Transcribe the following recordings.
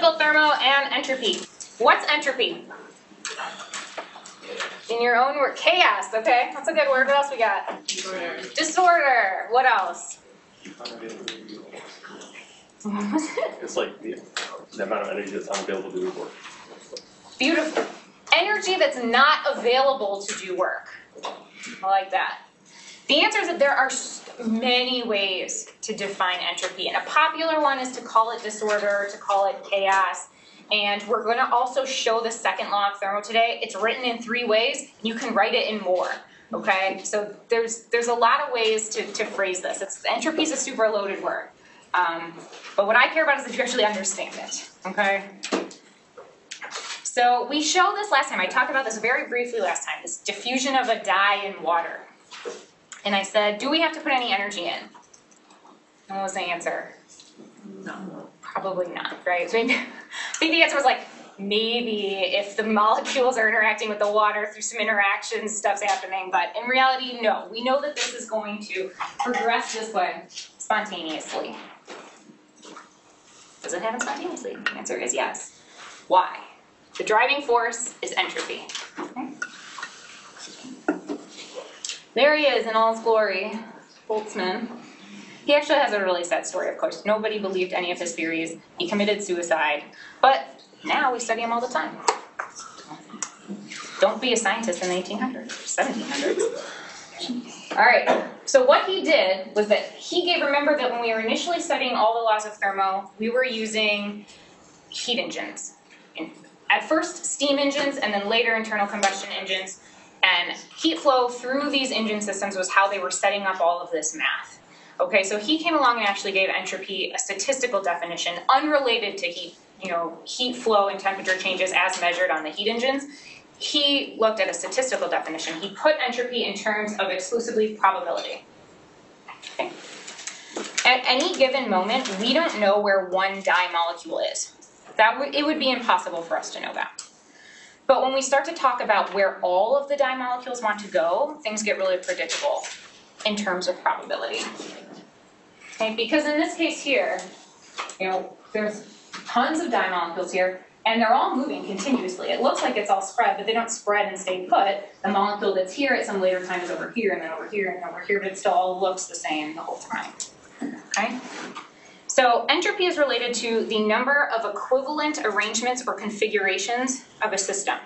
statistical, thermo, and entropy. What's entropy? In your own word, chaos, okay? That's a good word. What else we got? Disorder. Disorder. What else? It's like the amount of energy that's unavailable to do work. Beautiful. Energy that's not available to do work. I like that. The answer is that there are many ways to define entropy, and a popular one is to call it disorder, to call it chaos, and we're going to also show the second law of thermo today. It's written in 3 ways, and you can write it in more, okay? So there's a lot of ways to phrase this. Entropy is a super loaded word, but what I care about is that you actually understand it, okay? So we showed this last time. I talked about this very briefly last time, this diffusion of a dye in water. And I said, do we have to put any energy in? And what was the answer? No. Probably not, right? So maybe, I think the answer was like, maybe if the molecules are interacting with the water through some interactions, stuff's happening. But in reality, no. We know that this is going to progress this way spontaneously. Does it happen spontaneously? The answer is yes. Why? The driving force is entropy. Okay. There he is in all his glory, Boltzmann. He actually has a really sad story, of course. Nobody believed any of his theories. He committed suicide. But now we study him all the time. Don't be a scientist in the 1800s, 1700s. All right, so what he did was that remember that when we were initially studying all the laws of thermo, we were using heat engines. At first, steam engines, and then later internal combustion engines. And heat flow through these engine systems was how they were setting up all of this math. Okay, so he came along and actually gave entropy a statistical definition unrelated to heat flow and temperature changes as measured on the heat engines. He looked at a statistical definition. He put entropy in terms of exclusively probability. Okay. At any given moment, we don't know where one dye molecule is. It would be impossible for us to know that. But when we start to talk about where all of the dye molecules want to go, things get really predictable in terms of probability. Okay, because in this case here, there's tons of dye molecules here, and they're all moving continuously. It looks like it's all spread, but they don't spread and stay put. The molecule that's here at some later time is over here, and then over here, and over here, but it still all looks the same the whole time. Okay? So entropy is related to the number of equivalent arrangements or configurations of a system.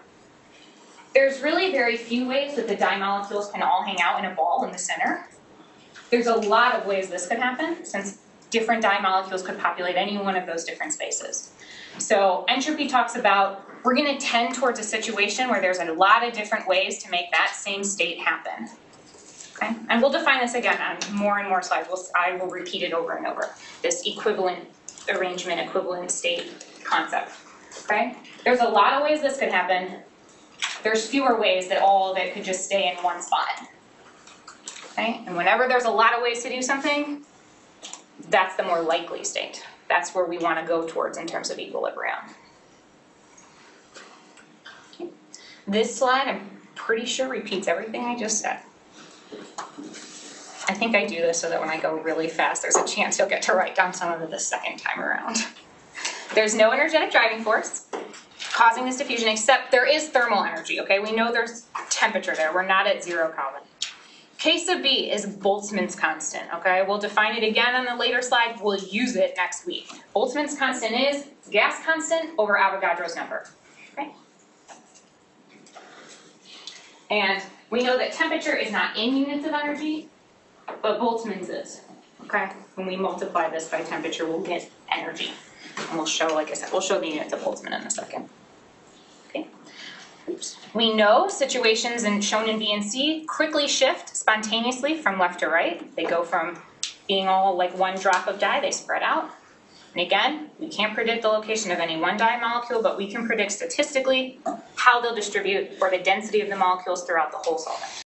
There's really very few ways that the dye molecules can all hang out in a ball in the center. There's a lot of ways this could happen, since different dye molecules could populate any one of those different spaces. So entropy talks about we're going to tend towards a situation where there's a lot of different ways to make that same state happen. Okay? And we'll define this again on more and more slides. I will repeat it over and over. This equivalent arrangement, equivalent state concept. Okay? There's a lot of ways this could happen. There's fewer ways that all of it could just stay in one spot. Okay? And whenever there's a lot of ways to do something, that's the more likely state. That's where we want to go towards in terms of equilibrium. Okay. This slide, I'm pretty sure repeats everything I just said. I think I do this so that when I go really fast, there's a chance you'll get to write down some of it the second time around. There's no energetic driving force causing this diffusion, except there is thermal energy, okay? We know there's temperature there. We're not at 0 Kelvin. K sub B is Boltzmann's constant, okay? We'll define it again on the later slide. We'll use it next week. Boltzmann's constant is gas constant over Avogadro's number, okay? And we know that temperature is not in units of energy, but Boltzmann's is, okay? When we multiply this by temperature, we'll get energy. And we'll show, like I said, we'll show the units of Boltzmann in a second. Okay. Oops. We know situations shown in B and C quickly shift spontaneously from left to right. They go from being all like one drop of dye, they spread out. And again, we can't predict the location of any one dye molecule, but we can predict statistically how they'll distribute or the density of the molecules throughout the whole solvent.